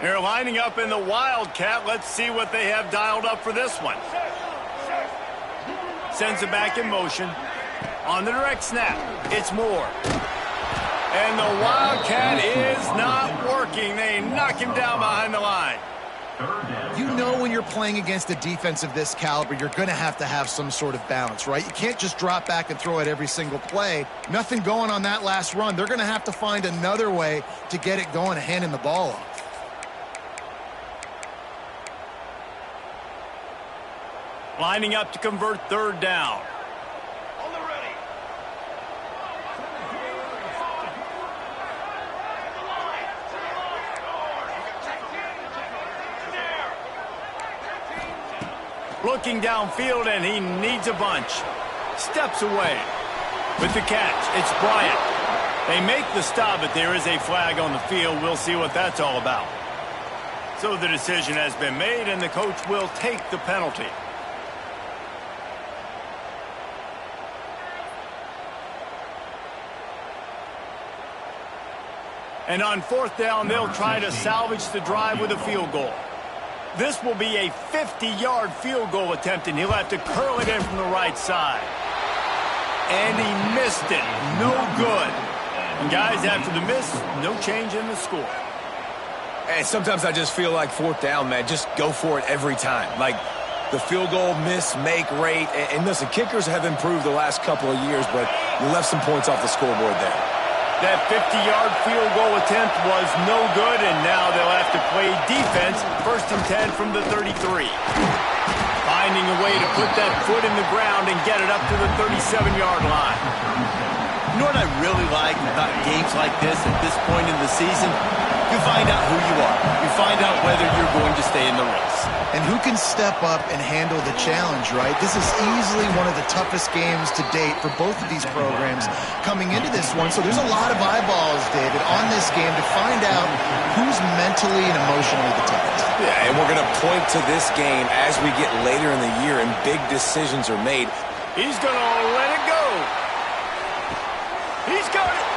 They're lining up in the Wildcat. Let's see what they have dialed up for this one. Sends it back in motion. On the direct snap, it's Moore. And the Wildcat is not working. They knock him down behind the line. You know when you're playing against a defense of this caliber, you're going to have some sort of balance, right? You can't just drop back and throw it every single play. Nothing going on that last run. They're going to have to find another way to get it going and handing the ball off. Lining up to convert third down. On the ready. Looking downfield, and he needs a bunch. Steps away. With the catch, it's Bryant. They make the stop, but there is a flag on the field. We'll see what that's all about. So the decision has been made, and the coach will take the penalty. And on fourth down, they'll try to salvage the drive with a field goal. This will be a 50-yard field goal attempt, and he'll have to curl it in from the right side. And he missed it. No good. And guys, after the miss, no change in the score. Hey, sometimes I just feel like fourth down, man. Just go for it every time. Like the field goal miss, make rate. And listen, kickers have improved the last couple of years, but you left some points off the scoreboard there. That 50-yard field goal attempt was no good, and now they'll have to play defense. 1st and 10 from the 33. Finding a way to put that foot in the ground and get it up to the 37-yard line. You know what I really like about games like this at this point in the season? You find out who you are. You find out whether you're going to stay in the race. And who can step up and handle the challenge, right? This is easily one of the toughest games to date for both of these programs coming into this one. So there's a lot of eyeballs, David, on this game to find out who's mentally and emotionally the toughest. Yeah, and we're going to point to this game as we get later in the year and big decisions are made. He's going to let it go. He's got it.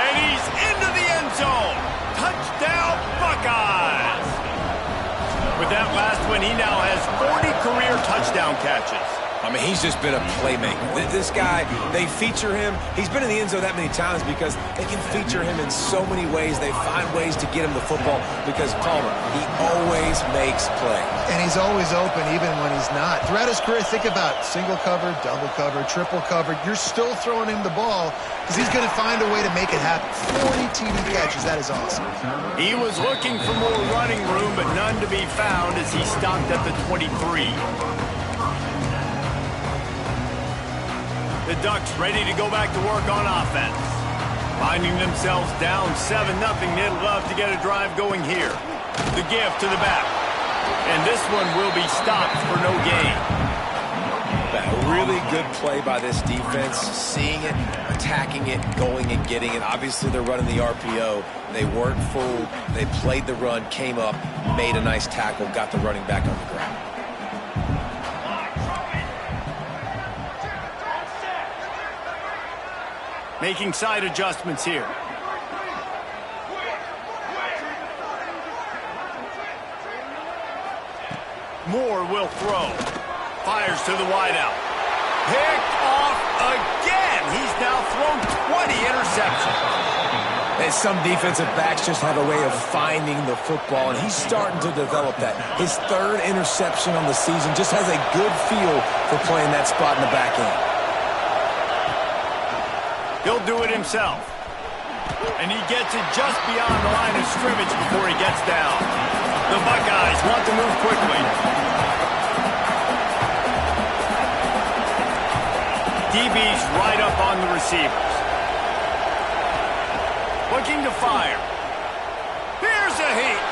And he's into the end zone. Touchdown, Buckeyes. With that last one, he now has 40 career touchdown catches. I mean, he's just been a playmaker. This guy, they feature him. He's been in the end zone that many times because they can feature him in so many ways. They find ways to get him the football because Palmer, he always makes plays. And he's always open even when he's not. Throughout his career, think about single cover, double cover, triple cover. You're still throwing him the ball because he's going to find a way to make it happen. 40 TD catches, that is awesome. He was looking for more running room, but none to be found as he stopped at the 23. The Ducks ready to go back to work on offense. Finding themselves down 7-0, they'd love to get a drive going here. The give to the back. And this one will be stopped for no gain. A really good play by this defense, seeing it, attacking it, going and getting it. Obviously, they're running the RPO. They weren't fooled. They played the run, came up, made a nice tackle, got the running back on the ground. Making side adjustments here. Moore will throw. Fires to the wideout. Picked off again. He's now thrown 20 interceptions. And some defensive backs just have a way of finding the football, and he's starting to develop that. His 3rd interception on the season, just has a good feel for playing that spot in the back end. He'll do it himself. And he gets it just beyond the line of scrimmage before he gets down. The Buckeyes want to move quickly. DB's right up on the receivers. Looking to fire. Here's a heat.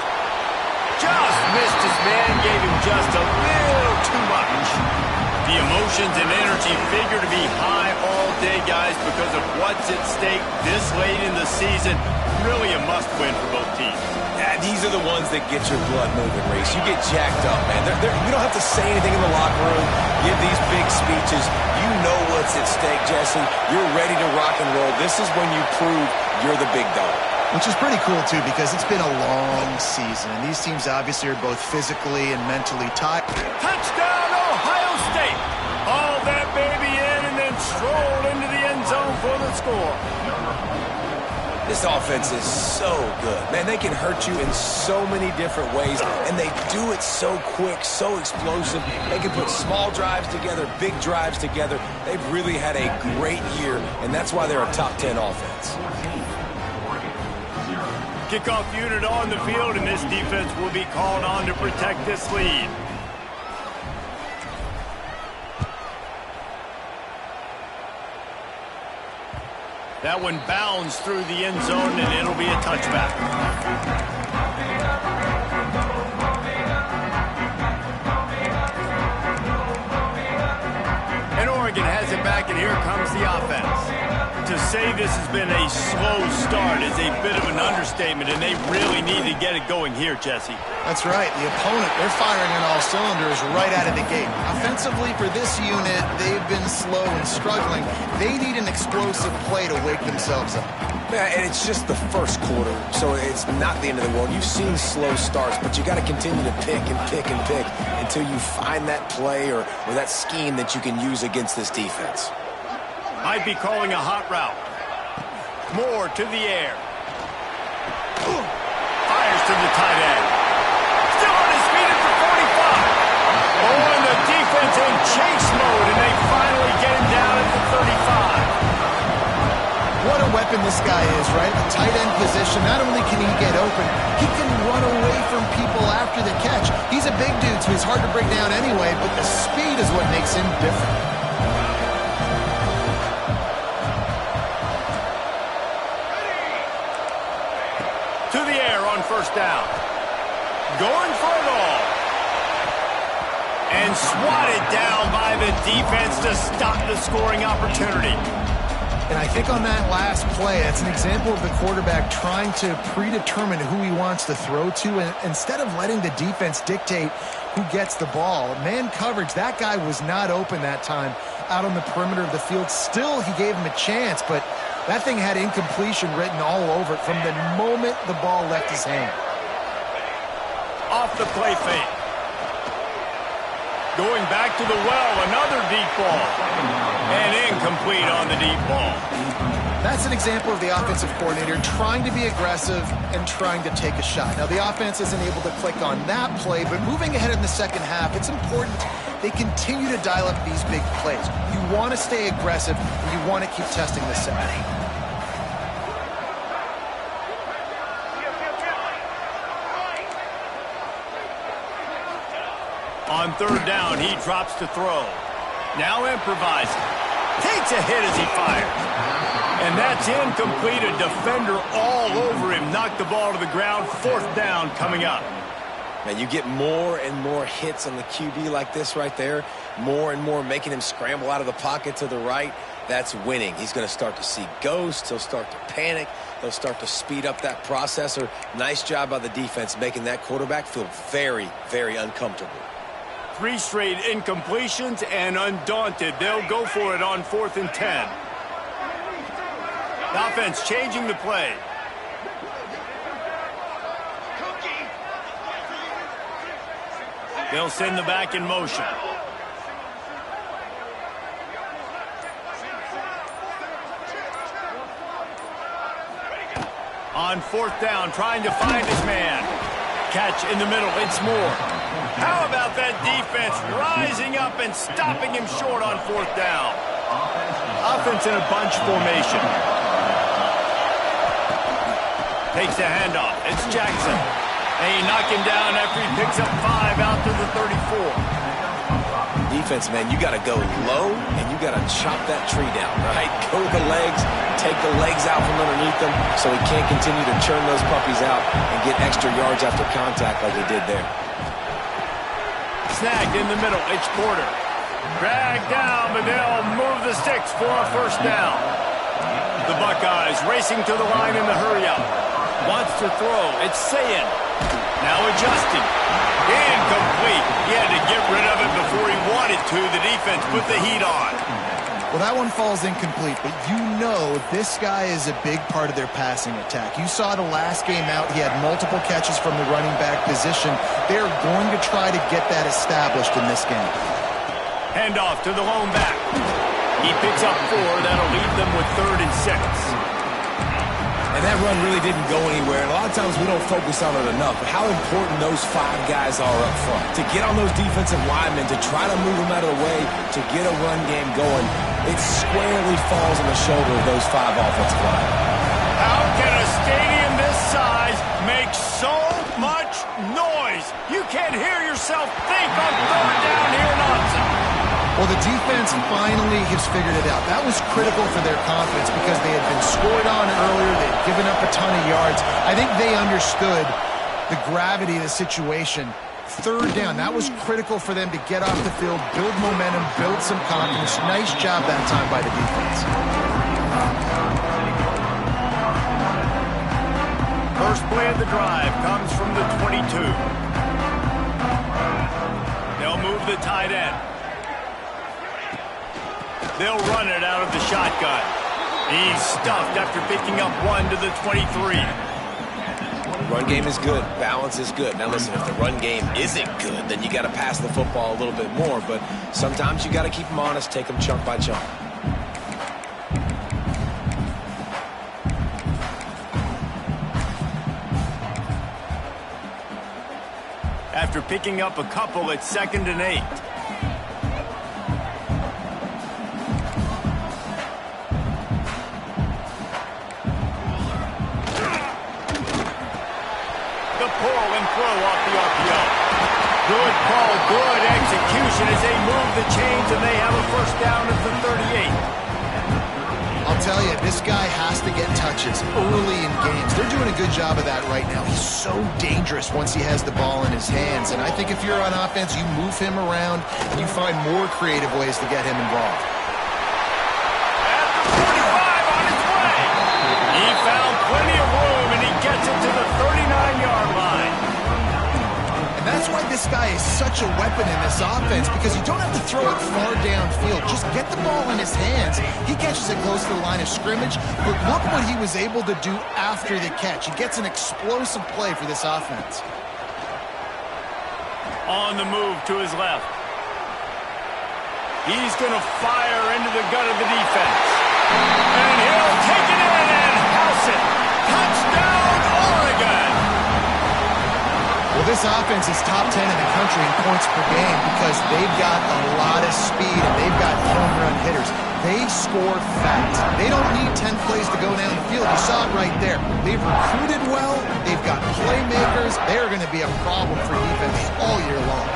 Just missed his man, gave him just a little too much. The emotions and energy figure to be high all day, guys, because of what's at stake this late in the season. Really a must-win for both teams. Yeah, these are the ones that get your blood moving, Reese. You get jacked up, man. You don't have to say anything in the locker room, give these big speeches. You know what's at stake, Jesse. You're ready to rock and roll. This is when you prove you're the big dog. Which is pretty cool, too, because it's been a long season, and these teams obviously are both physically and mentally tired. Touchdown, Ohio State! Hauled that baby in and then strolled into the end zone for the score. This offense is so good. Man, they can hurt you in so many different ways, and they do it so quick, so explosive. They can put small drives together, big drives together. They've really had a great year, and that's why they're a top 10 offense. Kickoff unit on the field, and this defense will be called on to protect this lead. That one bounds through the end zone, and it'll be a touchback. And Oregon has it back, and here comes the offense. To say this has been a slow start is a bit of an understatement, and they really need to get it going here, Jesse. That's right. The opponent, they're firing on all cylinders right out of the gate. Offensively, for this unit, they've been slow and struggling. They need an explosive play to wake themselves up. Yeah, and it's just the first quarter, so it's not the end of the world. You've seen slow starts, but you got to continue to pick and pick and pick until you find that play or that scheme that you can use against this defense. Might be calling a hot route. Moore to the air. Fires to the tight end. Still on his feet at the 45. Oh, and the defense in chase mode, and they finally get him down at the 35. What a weapon this guy is, right? The tight end position, not only can he get open, he can run away from people after the catch. He's a big dude, so he's hard to bring down anyway, but the speed is what makes him different. To the air on first down. Going for it all. And swatted down by the defense to stop the scoring opportunity. And I think on that last play, that's an example of the quarterback trying to predetermine who he wants to throw to, and instead of letting the defense dictate who gets the ball. Man coverage, that guy was not open that time out on the perimeter of the field. Still, he gave him a chance, but that thing had incompletion written all over it from the moment the ball left his hand. Off the play fake. Going back to the well, another deep ball. And incomplete on the deep ball. That's an example of the offensive coordinator trying to be aggressive and trying to take a shot. Now, the offense isn't able to click on that play, but moving ahead in the second half, it's important they continue to dial up these big plays. You want to stay aggressive, and you want to keep testing the set. On third down, he drops to throw. Now improvising. Takes a hit as he fires. And that's incomplete. A defender all over him. Knocked the ball to the ground. Fourth down coming up. Man, you get more and more hits on the QB like this right there. More and more making him scramble out of the pocket to the right. That's winning. He's going to start to see ghosts. He'll start to panic. They'll start to speed up that processor. Nice job by the defense making that quarterback feel very, very uncomfortable. 3 straight incompletions, and undaunted, they'll go for it on 4th and 10. The offense changing the play. They'll send the back in motion. On 4th down, trying to find his man. Catch in the middle, it's Moore. How about that defense rising up and stopping him short on 4th down? Offense in a bunch formation. Takes a handoff. It's Jackson. And he knocked him down after he picks up 5 out to the 34. Defense, man, you got to go low and you got to chop that tree down, right? Go with the legs, take the legs out from underneath them so he can't continue to churn those puppies out and get extra yards after contact like he did there. Snagged in the middle, it's Porter. Dragged down, but they'll move the sticks for a first down. The Buckeyes racing to the line in the hurry-up. Wants to throw, it's Sayin. Now adjusting. Incomplete. He had to get rid of it before he wanted to. The defense put the heat on. Well, that one falls incomplete, but you know this guy is a big part of their passing attack. You saw the last game out, he had multiple catches from the running back position. They're going to try to get that established in this game. Handoff to the lone back. He picks up 4. That'll leave them with 3rd and 6. And that run really didn't go anywhere. And a lot of times we don't focus on it enough. But how important those 5 guys are up front. To get on those defensive linemen, to try to move them out of the way, to get a run game going, it squarely falls on the shoulder of those 5 offensive linemen. How can a stadium this size make so much noise? You can't hear yourself think on 3rd down here in Austin. Well, the defense finally has figured it out. That was critical for their confidence because they had been scored on earlier. They had given up a ton of yards. I think they understood the gravity of the situation. 3rd down, that was critical for them to get off the field, build momentum, build some confidence. Nice job that time by the defense. First play of the drive comes from the 22. They'll move the tight end. They'll run it out of the shotgun. He's stuffed after picking up 1 to the 23. Run game is good. Balance is good. Now listen, if the run game isn't good, then you got to pass the football a little bit more. But sometimes you got to keep them honest, take them chunk by chunk. After picking up a couple, it's 2nd and 8. Good call, good execution as they move the chains and they have a 1st down at the 38. I'll tell you, this guy has to get touches early in games. They're doing a good job of that right now. He's so dangerous once he has the ball in his hands. And I think if you're on offense, you move him around and you find more creative ways to get him involved. At the 45 on his way. He found plenty of room and he gets it to the 39-yard line. That's why this guy is such a weapon in this offense, because you don't have to throw it far downfield. Just get the ball in his hands. He catches it close to the line of scrimmage, but look what he was able to do after the catch. He gets an explosive play for this offense. On the move to his left. He's going to fire into the gut of the defense. And he'll take it in and house it. Touchdown, Oregon! Well, this offense is top 10 in the country in points per game because they've got a lot of speed and they've got home run hitters. They score fast. They don't need 10 plays to go down the field. You saw it right there. They've recruited well. They've got playmakers. They're going to be a problem for defenses all year long.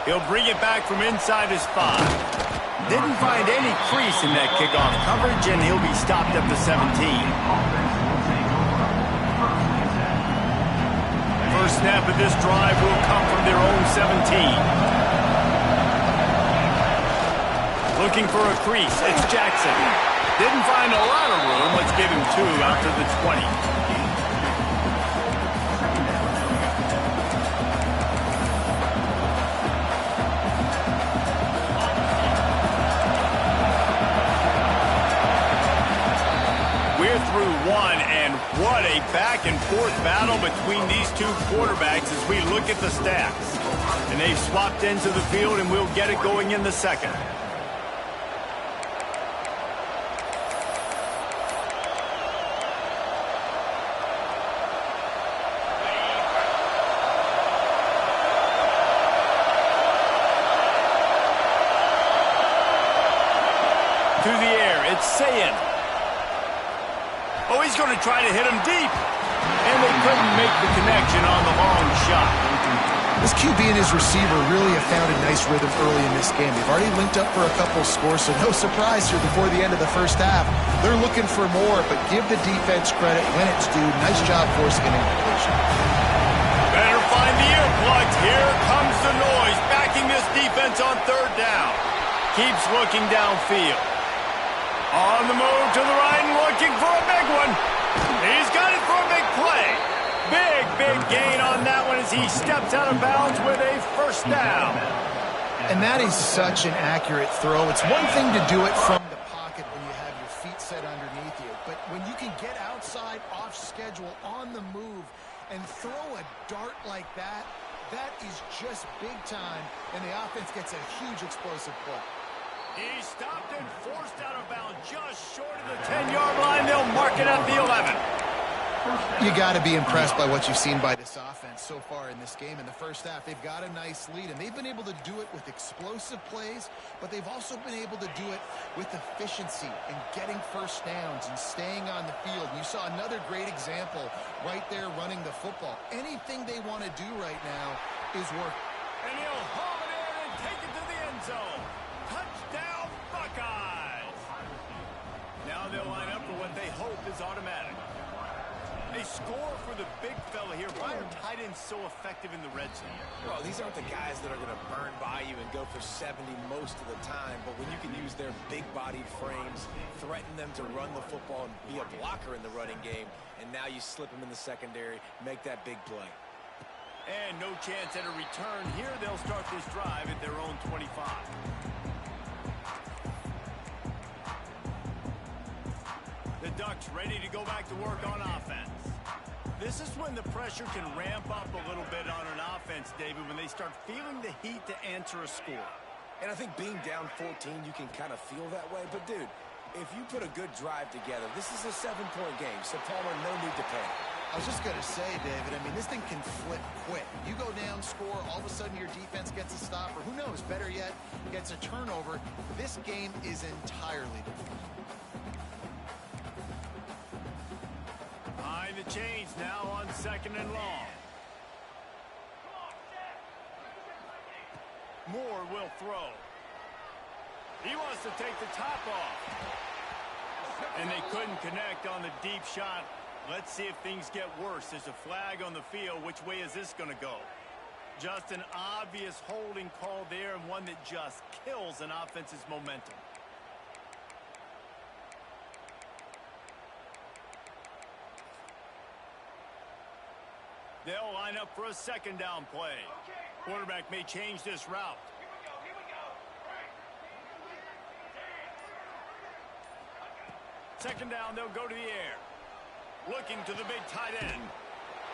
He'll bring it back from inside his 5. Didn't find any crease in that kickoff coverage, and he'll be stopped at the 17. First snap of this drive will come from their own 17. Looking for a crease, it's Jackson. Didn't find a lot of room. Let's give him 2 out to the 20. Through 1, and what a back-and-forth battle between these 2 quarterbacks as we look at the stats. And they've swapped ends of the field, and we'll get it going in the 2nd. To the air, it's Sayin. Oh, he's going to try to hit him deep. And they couldn't make the connection on the long shot. This QB and his receiver really have found a nice rhythm early in this game. They've already linked up for a couple scores, so no surprise here before the end of the first half. They're looking for more, but give the defense credit when it's due. Nice job forcing an incompletion. Better find the earplugs. Here comes the noise, backing this defense on 3rd down. Keeps looking downfield. On the move to the right and looking for a big one. He's got it for a big play. Big gain on that one as he steps out of bounds with a first down. And that is such an accurate throw. It's one thing to do it from the pocket when you have your feet set underneath you, but when you can get outside, off schedule, on the move, and throw a dart like that, that is just big time, and the offense gets a huge explosive play. He stopped and forced out of bounds just short of the 10-yard line. They'll mark it at the 11. You got to be impressed by what you've seen by this offense so far in this game. In the first half, they've got a nice lead, and they've been able to do it with explosive plays, but they've also been able to do it with efficiency and getting first downs and staying on the field. And you saw another great example right there running the football. Anything they want to do right now is work. And he'll haul it in and take it to the end zone. Touchdown, Buckeyes! Now they'll line up for what they hope is automatic. They score for the big fella here. Why are tight ends so effective in the red zone? Well, these aren't the guys that are going to burn by you and go for 70 most of the time, but when you can use their big-bodied frames, threaten them to run the football and be a blocker in the running game, and now you slip them in the secondary, make that big play. And no chance at a return here. They'll start this drive at their own 25. The Ducks ready to go back to work on offense. This is when the pressure can ramp up a little bit on an offense, David, when they start feeling the heat to answer a score. And I think being down 14, you can kind of feel that way. But, dude, if you put a good drive together, this is a 7-point game. So, Palmer, no need to panic. I was just going to say, David, I mean, this thing can flip quick. You go down, score, all of a sudden your defense gets a stop, or who knows, better yet, gets a turnover. This game is entirely different. Behind the chains now on 2nd and long. Moore will throw. He wants to take the top off. And they couldn't connect on the deep shot. Let's see if things get worse. There's a flag on the field. Which way is this going to go? Just an obvious holding call there, and one that just kills an offense's momentum. They'll line up for a 2nd down play. Quarterback may change this route. Second down, they'll go to the air. Looking to the big tight end.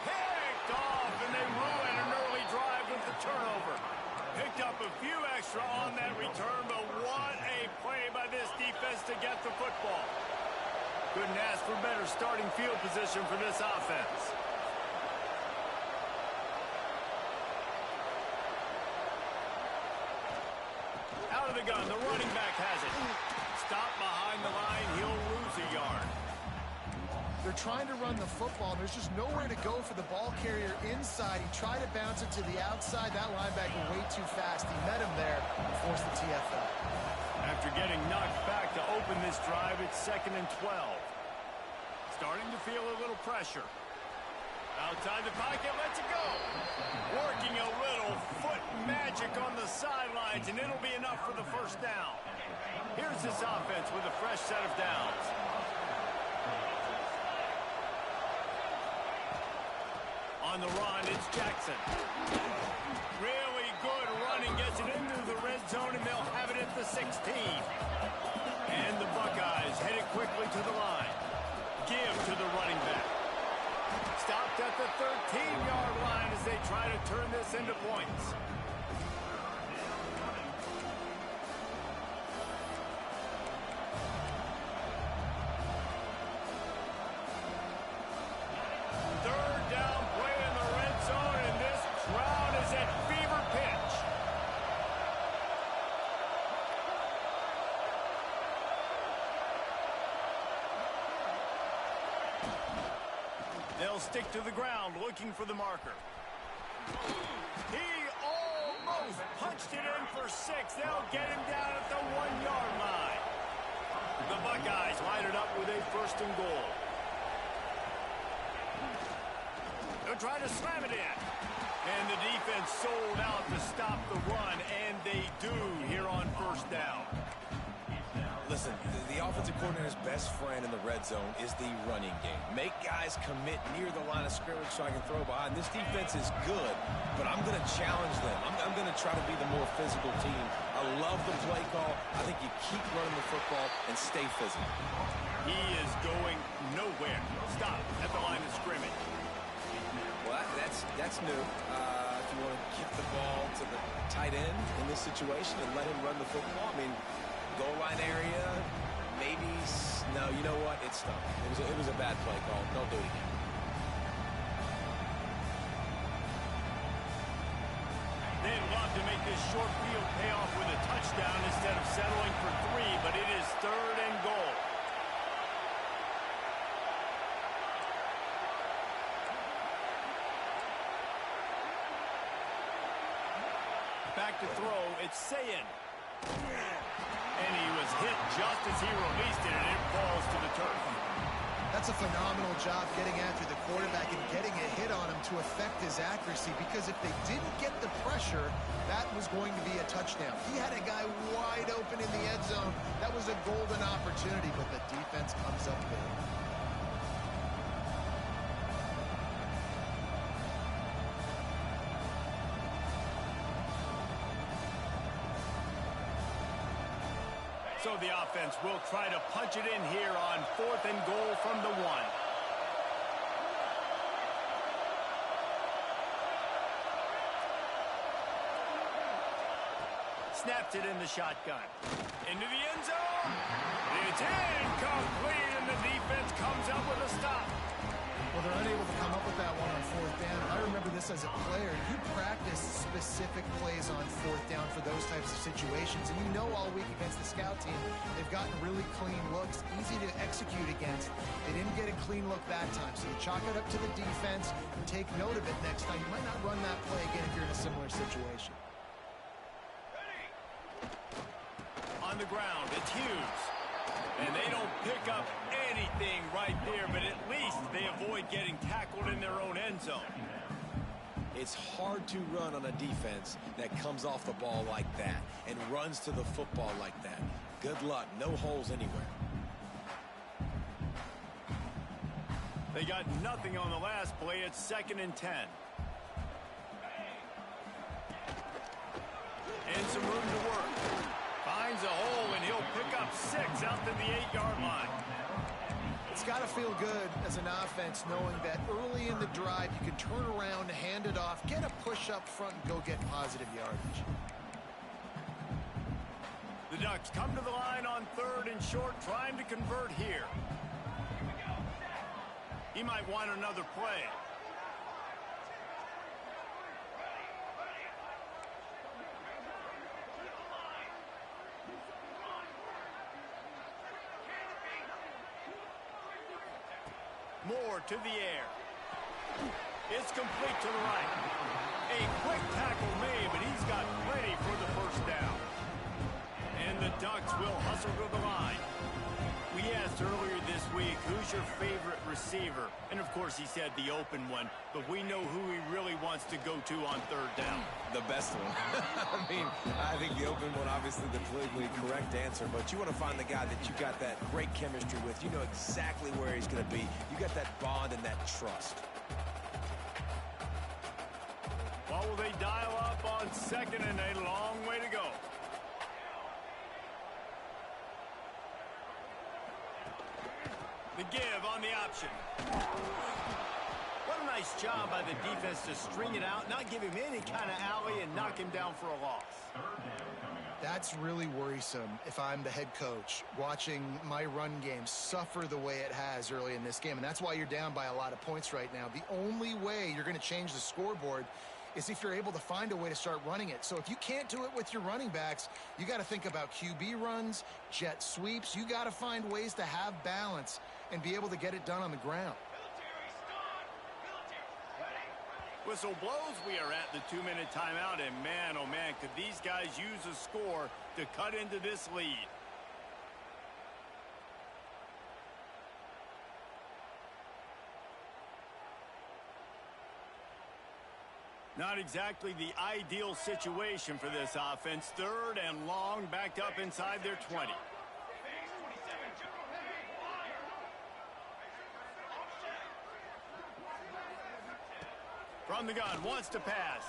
Picked off, and they ruin an early drive with the turnover. Picked up a few extra on that return, but what a play by this defense to get the football. Couldn't ask for better starting field position for this offense. Out of the gun, the running back has it. Stop behind the line, he'll lose a yard. They're trying to run the football, and there's just nowhere to go for the ball carrier inside. He tried to bounce it to the outside. That linebacker way too fast. He met him there and forced the TFL. After getting knocked back to open this drive, it's 2nd and 12. Starting to feel a little pressure. Outside the pocket, lets it go. Working a little foot magic on the sidelines, and it'll be enough for the first down. Here's this offense with a fresh set of downs. On the run, it's Jackson. Really good running, gets it into the red zone, and they'll have it at the 16. And the Buckeyes headed quickly to the line. Give to the running back. Stopped at the 13-yard line as they try to turn this into points. Third down play in the red zone, and this crowd is at fever pitch. They'll stick to the ground looking for the marker. He almost punched it in for 6. They'll get him down at the 1-yard line. The Buckeyes line it up with a 1st and goal. They'll try to slam it in. And the defense sold out to stop the run, and they do here on 1st down. Listen, the offensive coordinator's best friend in the red zone is the running game. Make guys commit near the line of scrimmage so I can throw behind. This defense is good, but I'm going to challenge them. I'm going to try to be the more physical team. I love the play call. I think you keep running the football and stay physical. He is going nowhere. Stop at the line of scrimmage. Well, that's new. If you want to kick the ball to the tight end in this situation and let him run the football, I mean, goal line area, maybe. No, you know what? It's stuck. It was a bad play call. Don't do it again. They'd love to make this short field pay off with a touchdown instead of settling for 3, but it is 3rd and goal. Back to throw, it's Sayin. And he was hit just as he released it, and it falls to the turf. That's a phenomenal job getting after the quarterback and getting a hit on him to affect his accuracy, because if they didn't get the pressure, that was going to be a touchdown. He had a guy wide open in the end zone. That was a golden opportunity, but the defense comes up big. So the offense will try to punch it in here on 4th and goal from the 1. Snaps it in the shotgun. Into the end zone. It's incomplete, and the defense comes up with a stop. Well, they're unable to come up with that one on 4th down. I remember this as a player. You practice specific plays on 4th down for those types of situations, and you know all week against the scout team, they've gotten really clean looks, easy to execute against. They didn't get a clean look that time, so you chalk it up to the defense and take note of it next time. You might not run that play again if you're in a similar situation. On the ground, it's Hughes. And they don't pick up anything right there, but at least they avoid getting tackled in their own end zone. It's hard to run on a defense that comes off the ball like that and runs to the football like that. Good luck. No holes anywhere. They got nothing on the last play. It's 2nd and 10. And some room to work. Finds a hole, and he'll pick up 6 out to the 8-yard line. It's got to feel good as an offense knowing that early in the drive you can turn around, hand it off, get a push up front, and go get positive yardage. The Ducks come to the line on 3rd and short, trying to convert here. He might want another play. Moore to the air. It's complete to the right. A quick tackle made, but he's got plenty for the first down. And the Ducks will hustle to the line. We asked earlier this week, who's your favorite receiver? And of course he said the open one, but we know who he really wants to go to on 3rd down. The best one. I mean, I think the open one, obviously the politically correct answer, but you want to find the guy that you got that great chemistry with. You know exactly where he's going to be. You got that bond and that trust. Well, will they dial up on 2nd and a long way to go? The give on the option. What a nice job by the defense to string it out, not give him any kind of alley, and knock him down for a loss. That's really worrisome if I'm the head coach, watching my run game suffer the way it has early in this game. And that's why you're down by a lot of points right now. The only way you're going to change the scoreboard is if you're able to find a way to start running it. So if you can't do it with your running backs, you got to think about QB runs, jet sweeps. You got to find ways to have balance and be able to get it done on the ground. Whistle blows. We are at the 2-minute timeout, and man, oh man, could these guys use a score to cut into this lead. Not exactly the ideal situation for this offense. 3rd and long, backed up inside their 20. From the gun, wants to pass.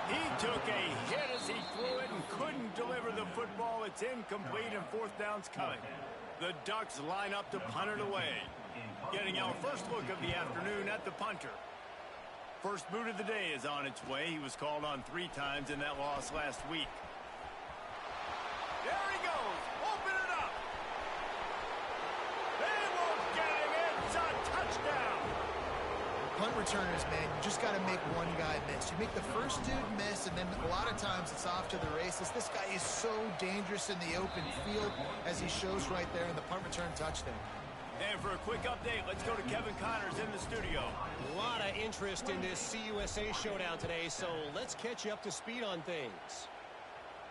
He took a hit as he threw it and couldn't deliver the football. It's incomplete and fourth down's coming. The Ducks line up to punt it away. Getting our first look of the afternoon at the punter. First boot of the day is on its way. He was called on 3 times in that loss last week. There he goes. Open it up. They won't get him. It's a touchdown. Punt returners, man, you just got to make one guy miss. You make the first dude miss, and then a lot of times it's off to the races. This guy is so dangerous in the open field, as he shows right there in the punt return touchdown. And for a quick update, let's go to Kevin Connors in the studio. A lot of interest in this CUSA showdown today, so let's catch you up to speed on things.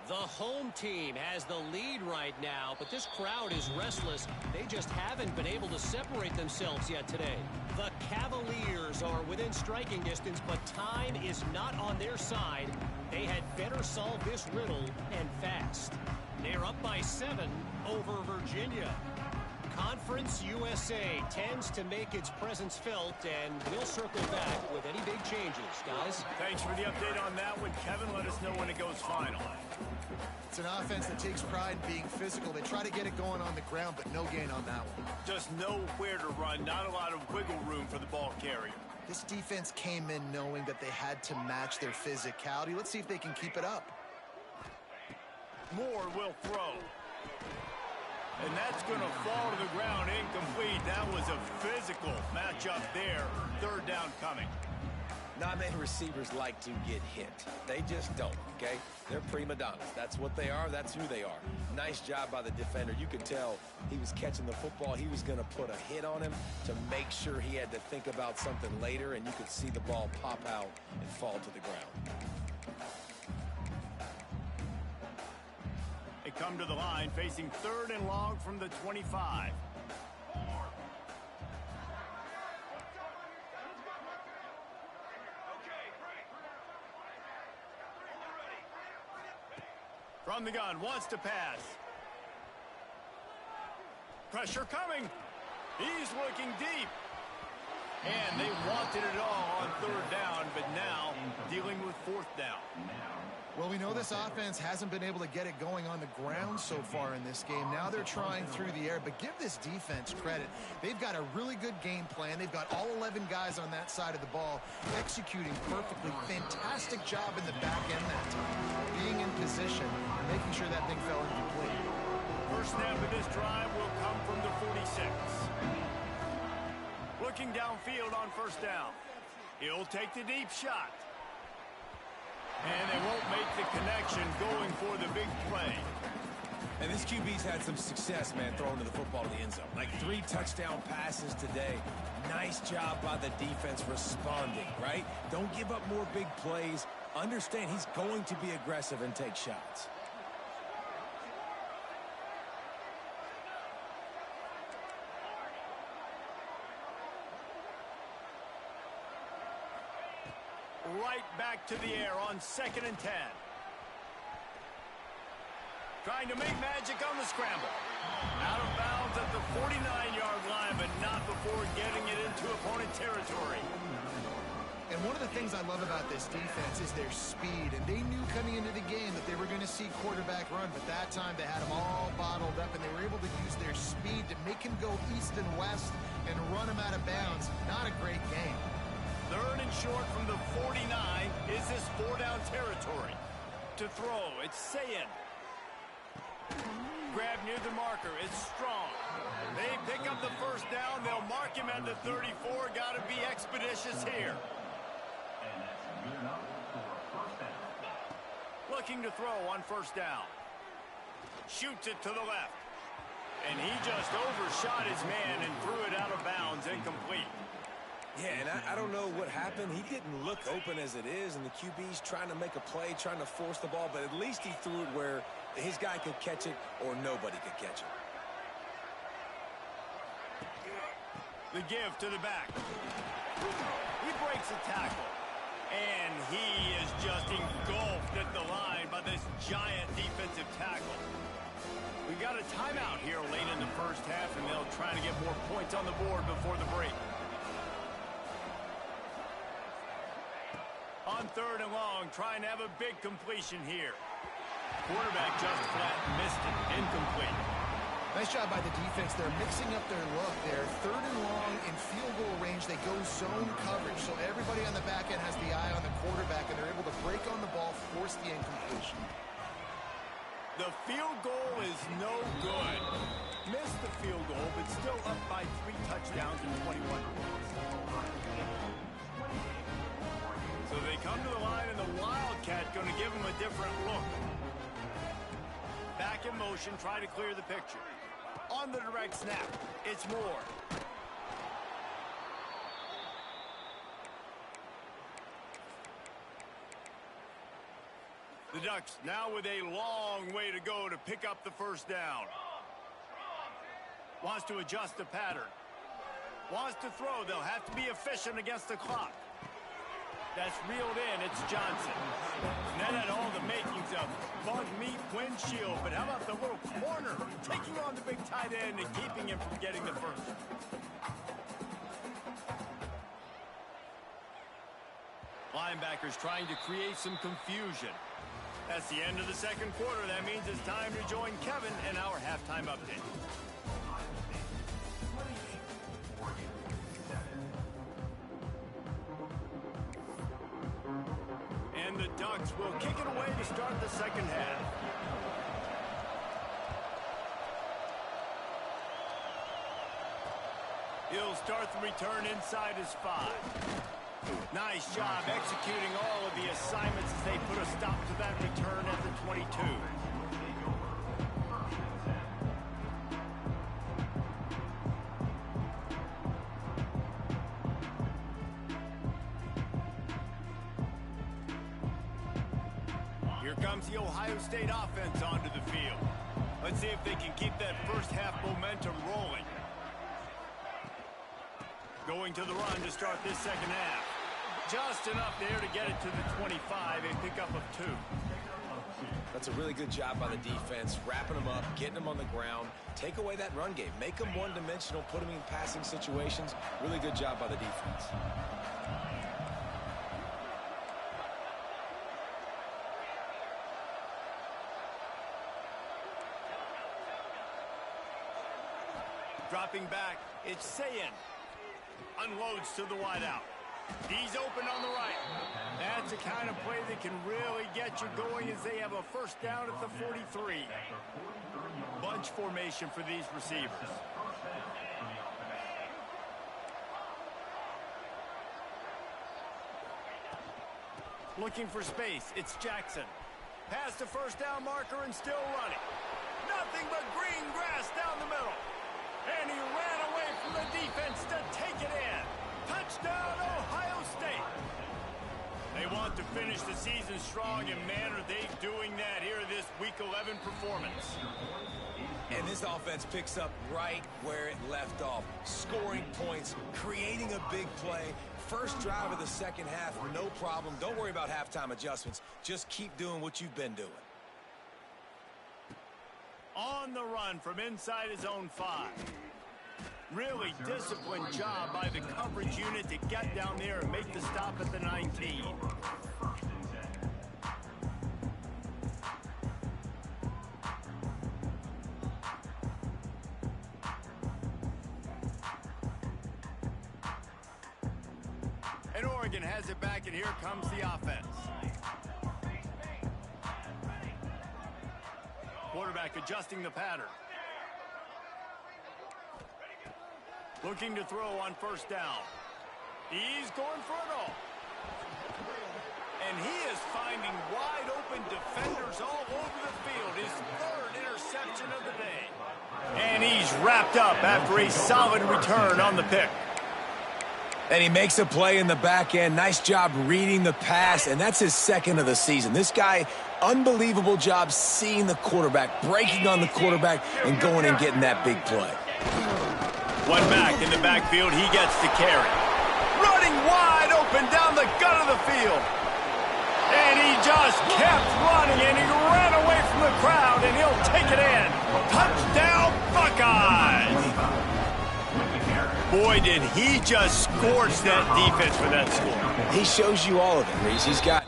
The home team has the lead right now, but this crowd is restless. They just haven't been able to separate themselves yet today. The Cavaliers are within striking distance, but time is not on their side. They had better solve this riddle, and fast. They're up by 7 over Virginia. Conference USA tends to make its presence felt, and we'll circle back with any big changes, guys. Thanks for the update on that one, Kevin. Let us know when it goes final. It's an offense that takes pride in being physical. They try to get it going on the ground, but no gain on that one. Just nowhere to run, not a lot of wiggle room for the ball carrier. This defense came in knowing that they had to match their physicality. Let's see if they can keep it up. Moore will throw. And that's going to fall to the ground incomplete. That was a physical matchup there. Third down coming. Not many receivers like to get hit. They just don't, okay? They're prima donnas. That's what they are. That's who they are. Nice job by the defender. You could tell he was catching the football. He was going to put a hit on him to make sure he had to think about something later, and you could see the ball pop out and fall to the ground. They come to the line facing 3rd and long from the 25. From the gun, wants to pass. Pressure coming. He's looking deep. And they wanted it all on 3rd down, but now dealing with 4th down. Well, we know this offense hasn't been able to get it going on the ground so far in this game. Now they're trying through the air, but give this defense credit. They've got a really good game plan. They've got all 11 guys on that side of the ball executing perfectly. Fantastic job in the back end that time. Being in position, making sure that thing fell incomplete. First snap of this drive will come from the 46. Looking downfield on 1st down. He'll take the deep shot. And they won't make the connection going for the big play. And this QB's had some success, man, throwing to the football to the end zone. Like 3 touchdown passes today. Nice job by the defense responding, right? Don't give up more big plays. Understand he's going to be aggressive and take shots. Right back to the air on 2nd and 10. Trying to make magic on the scramble. Out of bounds at the 49-yard line, but not before getting it into opponent territory. And one of the things I love about this defense is their speed. And they knew coming into the game that they were going to see quarterback run, but that time they had them all bottled up, and they were able to use their speed to make him go east and west and run him out of bounds. Not a great game. 3rd and short from the 49 is this 4-down territory. To throw, it's Sayin. Grab near the marker, it's Strong. They pick up the 1st down, they'll mark him at the 34. Got to be expeditious here. Looking to throw on 1st down. Shoots it to the left. And he just overshot his man and threw it out of bounds, incomplete. Yeah, and I don't know what happened. He didn't look open as it is, and the QB's trying to make a play, trying to force the ball, but at least he threw it where his guy could catch it or nobody could catch it. The give to the back. He breaks a tackle. And he is just engulfed at the line by this giant defensive tackle. We've got a timeout here late in the 1st half, and they'll try to get more points on the board before the break. On 3rd and long, trying to have a big completion here. Quarterback just flat missed it. Incomplete. Nice job by the defense. They're mixing up their look there. 3rd and long in field goal range. They go zone coverage. So everybody on the back end has the eye on the quarterback, and they're able to break on the ball, force the incompletion. The field goal is no good. Missed the field goal, but still up by 3 touchdowns and 21 points. So they come to the line, and the Wildcat going to give them a different look. Back in motion, try to clear the picture. On the direct snap, it's Moore. The Ducks now with a long way to go to pick up the first down. Wants to adjust the pattern. Wants to throw. They'll have to be efficient against the clock. That's reeled in. It's Johnson. And that had all the makings of bug meat windshield. But how about the little corner taking on the big tight end and keeping him from getting the first? Linebackers trying to create some confusion. That's the end of the second quarter. That means it's time to join Kevin in our halftime update. And the Ducks will kick it away to start the second half. He'll start the return inside his 5. Nice job executing all of the assignments as they put a stop to that return at the 22. Here comes the Ohio State offense onto the field. Let's see if they can keep that first half momentum rolling. Going to the run to start this second half. Just enough there to get it to the 25, a pickup of 2. That's a really good job by the defense, wrapping them up, getting them on the ground. Take away that run game. Make them one-dimensional, put them in passing situations. Really good job by the defense. Dropping back, it's Sayin. Unloads to the wideout. He's open on the right. That's the kind of play that can really get you going as they have a first down at the 43. Bunch formation for these receivers. Looking for space. It's Jackson. Past the first down marker and still running. Nothing but green grass down the middle. And he ran away from the defense to take it in. Touchdown, Ohio State. They want to finish the season strong, and man, are they doing that here in this Week 11 performance. And this offense picks up right where it left off. Scoring points, creating a big play. First drive of the second half, no problem. Don't worry about halftime adjustments. Just keep doing what you've been doing. On the run from inside his own 5. Really disciplined job by the coverage unit to get down there and make the stop at the 19. And Oregon has it back, and here comes the offense. Quarterback adjusting the pattern. Looking to throw on first down. He's going for it all. And he is finding wide open defenders all over the field. His 3rd interception of the day. And he's wrapped up after a solid return on the pick. And he makes a play in the back end. Nice job reading the pass, and that's his 2nd of the season. This guy, unbelievable job seeing the quarterback, breaking on the quarterback, and going and getting that big play. One back in the backfield, he gets to carry. Running wide open down the gut of the field. And he just kept running, and he ran away from the crowd, and he'll take it in. Touchdown, Buckeyes! boy, did he just scorch that defense for that score. He shows you all of it, Reese. He's got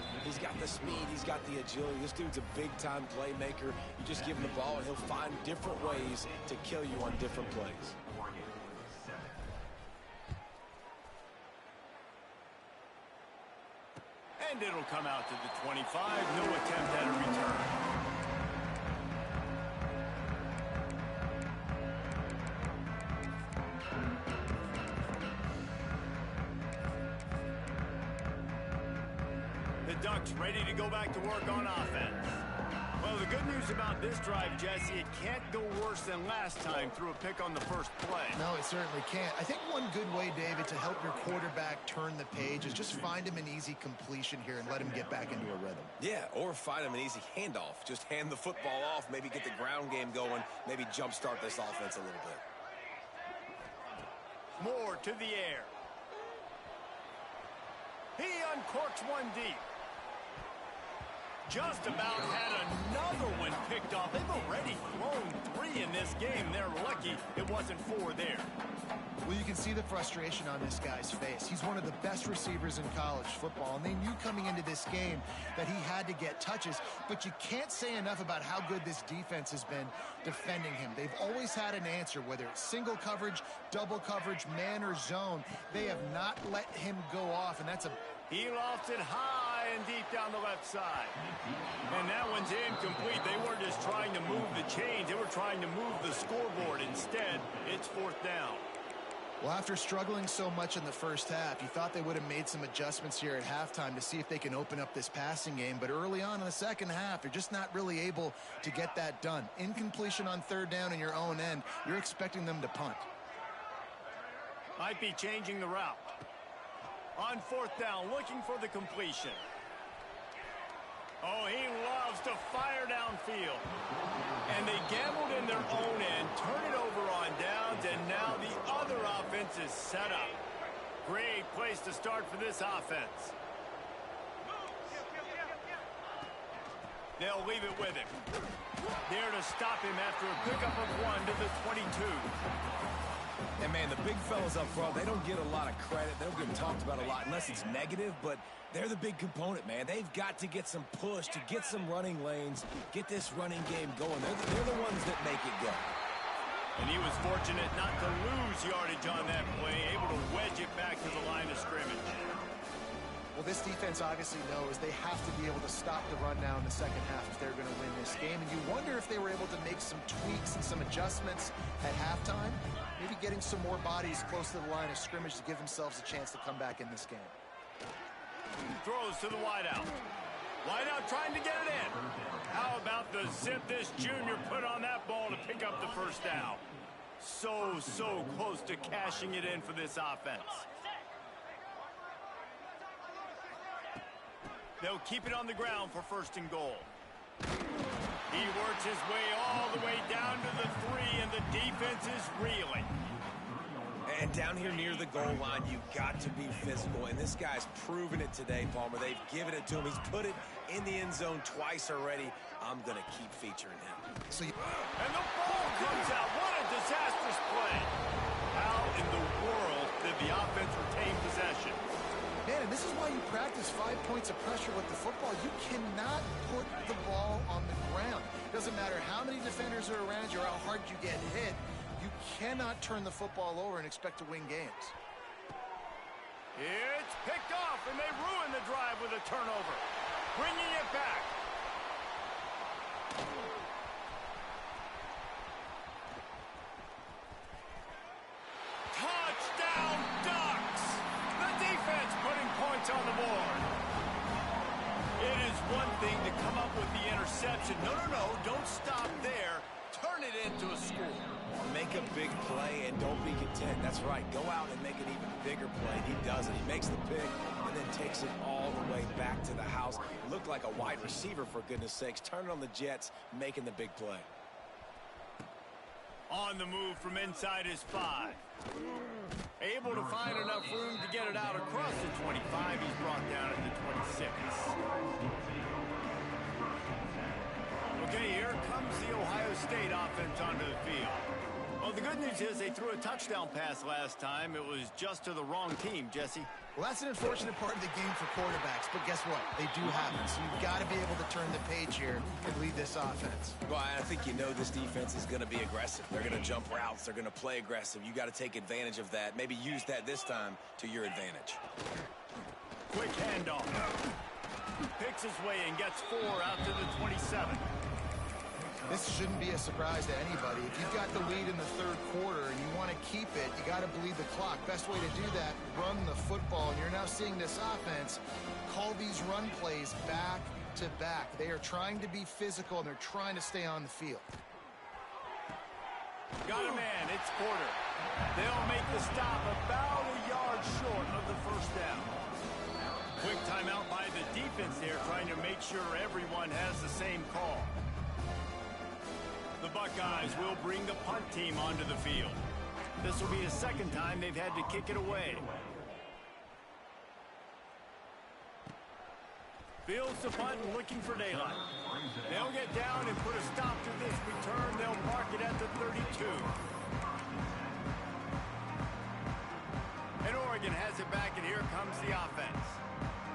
the speed, he's got the agility. This dude's a big-time playmaker. You just give him the ball, and he'll find different ways to kill you on different plays. And it'll come out to the 25. No attempt at a return. The Ducks ready to go back to work on offense. Well, the good news about this drive, Jesse, it can't go worse than last time through a pick on the first play. No, it certainly can't. I think one good way, David, to help your quarterback turn the page is just find him an easy completion here and let him get back into a rhythm. Yeah, or find him an easy handoff. Just hand the football off, maybe get the ground game going, maybe jumpstart this offense a little bit. Moore to the air. He uncorks one deep. Just about had another one picked off. They've already thrown 3 in this game. They're lucky it wasn't 4 there. Well, you can see the frustration on this guy's face. He's one of the best receivers in college football, and they knew coming into this game that he had to get touches, but you can't say enough about how good this defense has been defending him. They've always had an answer, whether it's single coverage, double coverage, man or zone. They have not let him go off, and that's a... He lofted high and deep down the left side. And that one's incomplete. They weren't just trying to move the chains. They were trying to move the scoreboard. Instead, it's 4th down. Well, after struggling so much in the first half, you thought they would have made some adjustments here at halftime to see if they can open up this passing game. But early on in the second half, they're just not really able to get that done. Incompletion on 3rd down in your own end, you're expecting them to punt. Might be changing the route. On 4th down, looking for the completion. Oh, he loves to fire downfield. And they gambled in their own end, turn it over on downs, and now the other offense is set up. Great place to start for this offense. They'll leave it with him. There to stop him after a pickup of 1 to the 22. And, man, the big fellas up front, they don't get a lot of credit. They don't get talked about a lot unless it's negative, but they're the big component, man. They've got to get some push, to get some running lanes, get this running game going. They're the ones that make it go. And he was fortunate not to lose yardage on that play, able to wedge it back to the line of scrimmage. Well, this defense obviously knows they have to be able to stop the run now in the second half if they're going to win this game. And you wonder if they were able to make some tweaks and some adjustments at halftime, maybe getting some more bodies close to the line of scrimmage to give themselves a chance to come back in this game. Throws to the wideout. Wideout trying to get it in. How about the zip this junior put on that ball to pick up the first down? So close to cashing it in for this offense. They'll keep it on the ground for 1st and goal. He works his way all the way down to the 3, and the defense is reeling. And down here near the goal line, you've got to be physical. And this guy's proven it today, Palmer. They've given it to him. He's put it in the end zone twice already. I'm going to keep featuring him. And the ball comes out. What a disastrous play. How in the world did the offense retain possession? Man, and this is why you practice 5 points of pressure with the football. You cannot put the ball on the ground. Doesn't matter how many defenders are around you or how hard you get hit. You cannot turn the football over and expect to win games. It's picked off, and they ruin the drive with a turnover. Bringing it back. Touchdown, Ducks! The defense putting points on the board. It is one thing to come up with the interception. No, don't stop there. Turn it into a score. Make a big play and don't be content. That's right. Go out and make an even bigger play. He does it. He makes the pick and then takes it all the way back to the house. Looked like a wide receiver, for goodness sakes. Turn it on the Jets, making the big play. On the move from inside his 5. Able to find enough room to get it out across the 25. He's brought down at the 26. Okay, here comes the Ohio State offense onto the field. Well, the good news is they threw a touchdown pass last time. It was just to the wrong team, Jesse. Well, that's an unfortunate part of the game for quarterbacks, but guess what? They do happen, so you've got to be able to turn the page here and lead this offense. Well, I think you know this defense is going to be aggressive. They're going to jump routes. They're going to play aggressive. You got to take advantage of that. Maybe use that this time to your advantage. Quick handoff. Picks his way and gets 4 out to the 27. This shouldn't be a surprise to anybody. If you've got the lead in the third quarter and you want to keep it, you got to bleed the clock. Best way to do that, run the football. And you're now seeing this offense call these run plays back to back. They are trying to be physical, and they're trying to stay on the field. Got a man. It's Porter. They'll make the stop about a yard short of the first down. Quick timeout by the defense there, trying to make sure everyone has the same call. The Buckeyes will bring the punt team onto the field. This will be the second time they've had to kick it away. Fields the punt and looking for daylight. They'll get down and put a stop to this return. They'll mark it at the 32. And Oregon has it back, and here comes the offense.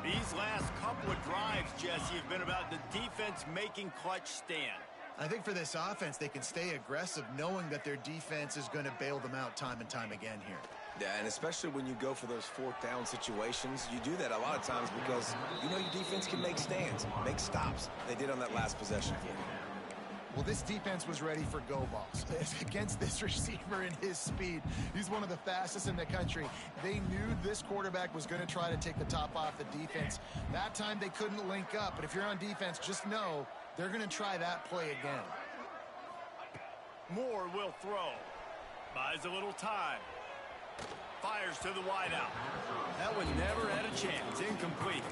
These last couple of drives, Jesse, have been about the defense making clutch stand. I think for this offense, they can stay aggressive knowing that their defense is going to bail them out time and time again here. Yeah, and especially when you go for those fourth down situations, you do that a lot of times because you know your defense can make stands, make stops. They did on that last possession for you. Well, this defense was ready for go balls against this receiver and his speed. He's one of the fastest in the country. They knew this quarterback was going to try to take the top off the defense. That time they couldn't link up, but if you're on defense, just know they're going to try that play again. Moore will throw. Buys a little time. Fires to the wideout. That one never had a chance. Incomplete.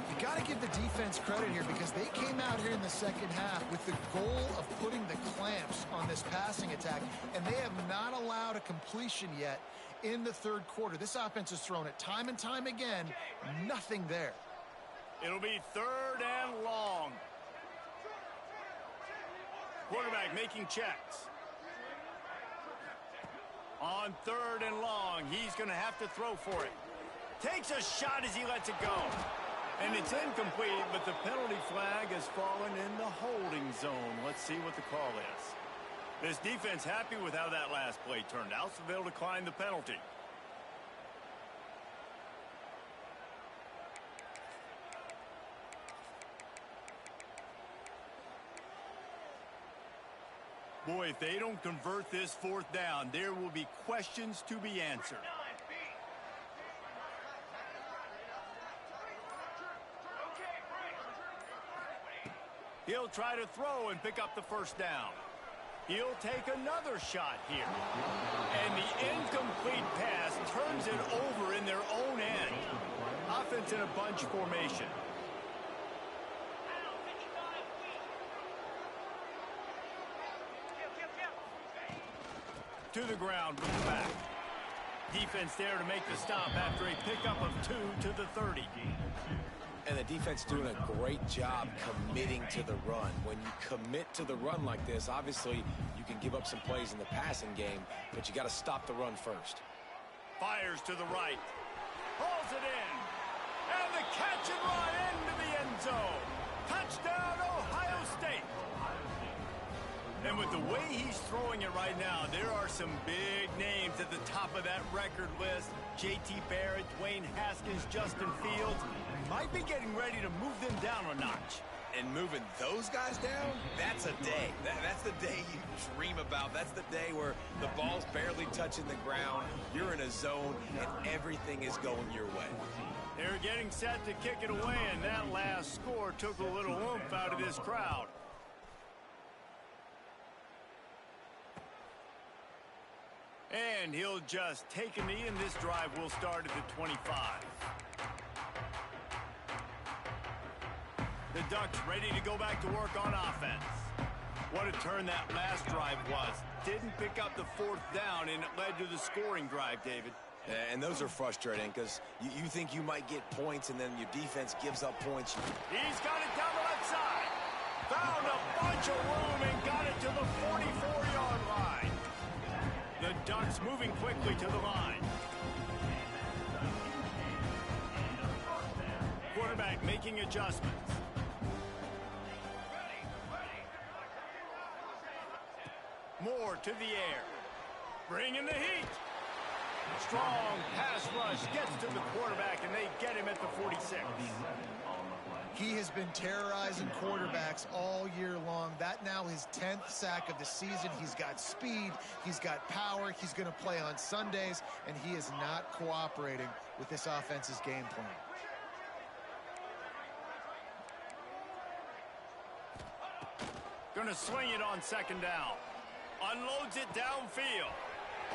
You got to give the defense credit here because they came out here in the second half with the goal of putting the clamps on this passing attack, and they have not allowed a completion yet in the third quarter. This offense has thrown it time and time again. Nothing there. It'll be 3rd and long. Quarterback making checks. On 3rd and long, he's going to have to throw for it. Takes a shot as he lets it go. And it's incomplete, but the penalty flag has fallen in the holding zone. Let's see what the call is. This defense happy with how that last play turned out, so they'll decline the penalty. Boy, if they don't convert this 4th down, there will be questions to be answered. He'll try to throw and pick up the first down. He'll take another shot here. And the incomplete pass turns it over in their own end. Offense in a bunch formation. To the ground with the back. Defense there to make the stop after a pickup of 2 to the 30. And the defense doing a great job committing to the run. When you commit to the run like this, obviously you can give up some plays in the passing game, but you got to stop the run first. Fires to the right. Hauls it in. And the catch and run into the end zone. Touchdown, Ohio State. And with the way he's throwing it right now, there are some big names at the top of that record list. J.T. Barrett, Dwayne Haskins, Justin Fields might be getting ready to move them down a notch. And moving those guys down, that's a day. That's the day you dream about. That's the day where the ball's barely touching the ground, you're in a zone, and everything is going your way. They're getting set to kick it away, and that last score took a little oomph out of this crowd. And he'll just take a knee, and this drive will start at the 25. The Ducks ready to go back to work on offense. What a turn that last drive was. Didn't pick up the 4th down, and it led to the scoring drive, David. And those are frustrating because you think you might get points, and then your defense gives up points. He's got it down the left side. Found a bunch of room and got it to the 44-yard line. defense moving quickly to the line. Quarterback making adjustments. Moore to the air. Bringing the heat. Strong pass rush gets to the quarterback, and they get him at the 46. He has been terrorizing quarterbacks all year long. That now his 10th sack of the season. He's got speed. He's got power. He's going to play on Sundays, and he is not cooperating with this offense's game plan. Going to swing it on second down. Unloads it downfield.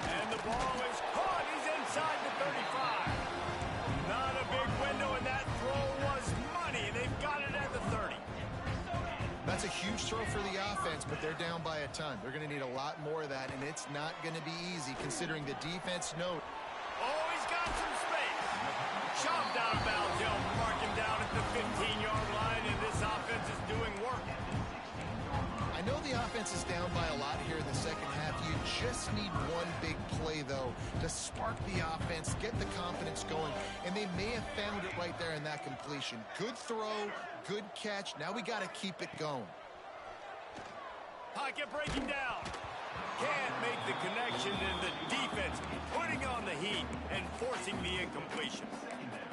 And the ball is caught. He's inside the 35. Not a big window, and that throw was money. They've got it at the 30. That's a huge throw for the offense, but they're down by a ton. They're going to need a lot more of that, and it's not going to be easy considering the defense note. Oh, he's got some space. Chopped out of bounds. He'll mark him down at the 15-yard line, and this offense is doing work. I know the offense is down by a lot here in the second half. You just need one big play, though, to spark the offense, get the confidence going, and they may have found it right there in that completion. Good throw, good catch. Now we got to keep it going. Pocket breaking down. Can't make the connection, and the defense putting on the heat and forcing the incompletion.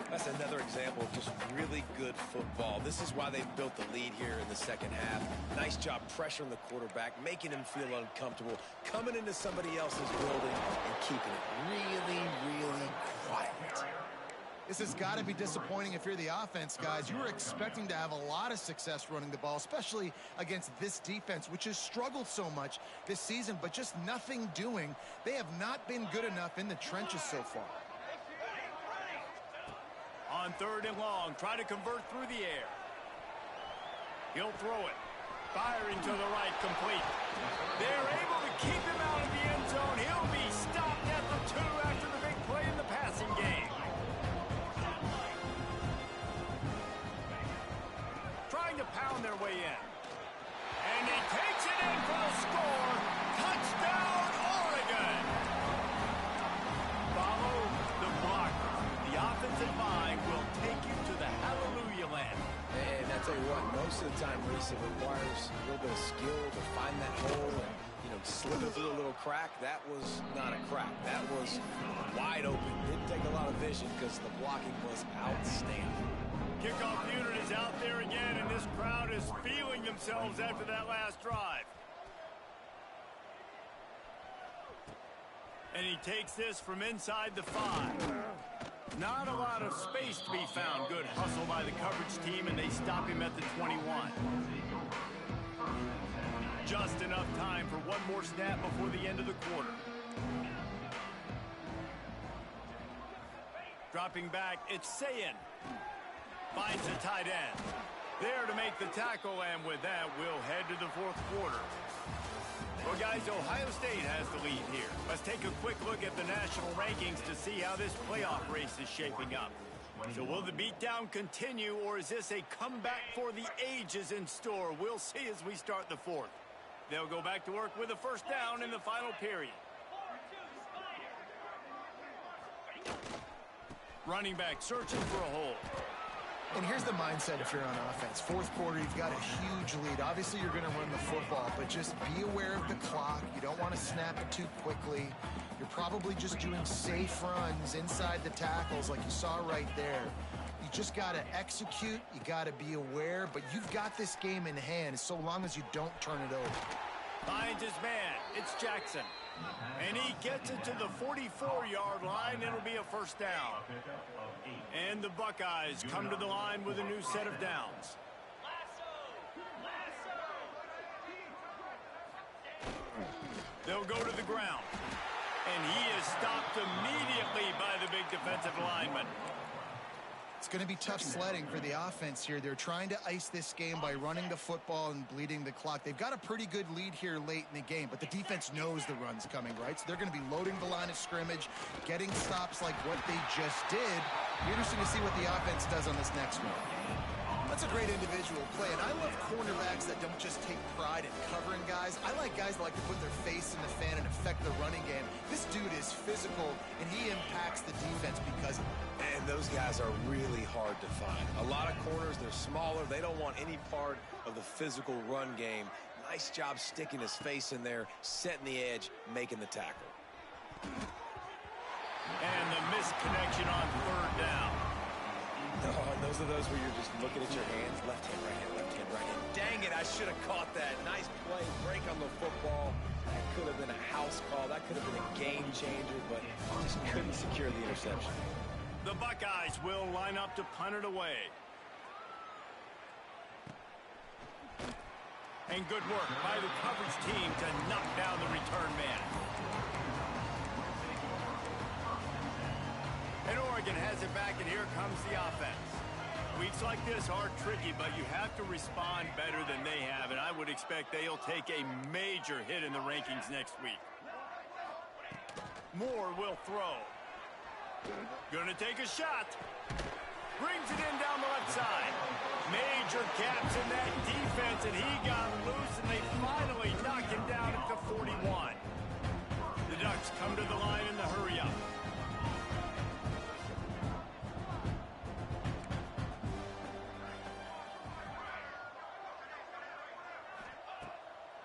That's another example of just really good football. This is why they built the lead here in the second half. Nice job pressuring the quarterback, making him feel uncomfortable, coming into somebody else's building and keeping it really, really quiet. This has got to be disappointing if you're the offense, guys. You were expecting to have a lot of success running the ball, especially against this defense, which has struggled so much this season, but just nothing doing. They have not been good enough in the trenches so far. On third and long, try to convert through the air. He'll throw it. Firing to the right, complete. They're able to keep him out of the end zone. He'll be stopped at the 2 after the big play in the passing game. Trying to pound their way in. And he takes it in for the score. Touchdown, Oregon! Follow the blocker. The offensive line will take you to the hallelujah land. And I tell you what, most of the time, Reese, it requires a little bit of skill to find that hole and, slip it through a little crack. That was not a crack. That was wide open. Didn't take a lot of vision because the blocking was outstanding. Kickoff unit is out there again, and this crowd is feeling themselves after that last drive. And he takes this from inside the 5. Not a lot of space to be found. Good hustle by the coverage team, and they stop him at the 21. Just enough time for one more snap before the end of the quarter. Dropping back, it's Sayin. Finds the tight end. There to make the tackle, and with that, we'll head to the fourth quarter. Well, guys, Ohio State has the lead here. Let's take a quick look at the national rankings to see how this playoff race is shaping up. So will the beatdown continue, or is this a comeback for the ages in store? We'll see as we start the fourth. They'll go back to work with a first down in the final period. Running back searching for a hole. And here's the mindset if you're on offense. Fourth quarter, you've got a huge lead. Obviously, you're going to run the football, but just be aware of the clock. You don't want to snap it too quickly. You're probably just doing safe runs inside the tackles like you saw right there. You just got to execute. You got to be aware, but you've got this game in hand so long as you don't turn it over. Finds his man. It's Jackson. And he gets it to the 44-yard line. It'll be a first down. And the Buckeyes come to the line with a new set of downs. They'll go to the ground. And he is stopped immediately by the big defensive lineman. It's going to be tough sledding for the offense here. They're trying to ice this game by running the football and bleeding the clock. They've got a pretty good lead here late in the game, but the defense knows the run's coming, right? So they're going to be loading the line of scrimmage, getting stops like what they just did. It'll be interesting to see what the offense does on this next one. That's a great individual play, and I love cornerbacks that don't just take pride in covering guys. I like guys that like to put their face in the fan and affect the running game. This dude is physical, and he impacts the defense because of it. And those guys are really hard to find. A lot of corners, they're smaller. They don't want any part of the physical run game. Nice job sticking his face in there, setting the edge, making the tackle. And the missed connection on third down. Oh, and those are those where you're just looking at your hands. Left hand, right hand, left hand, right hand. Dang it, I should have caught that. Nice play, break on the football. That could have been a house call. That could have been a game changer, but just couldn't secure the interception. The Buckeyes will line up to punt it away. And good work by the coverage team to knock down the return man. And Oregon has it back, and here comes the offense. Weeks like this are tricky, but you have to respond better than they have, and I would expect they'll take a major hit in the rankings next week. Moore will throw. Gonna take a shot. Brings it in down the left side. Major gaps in that defense, and he got loose, and they finally knock him down at the 41. The Ducks come to the line in the hurry-up.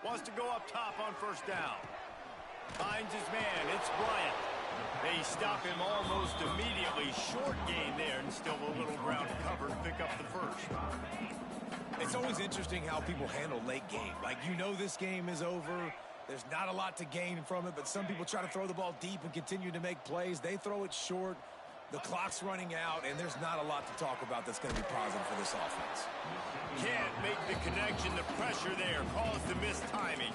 Wants to go up top on first down. Finds his man. It's Bryant. They stop him almost immediately. Short gain there, and still a little ground cover to pick up the first. It's always interesting how people handle late game. Like, you know this game is over. There's not a lot to gain from it, but some people try to throw the ball deep and continue to make plays. They throw it short. The clock's running out, and there's not a lot to talk about that's going to be positive for this offense. Can't make the connection. The pressure there caused the missed timing.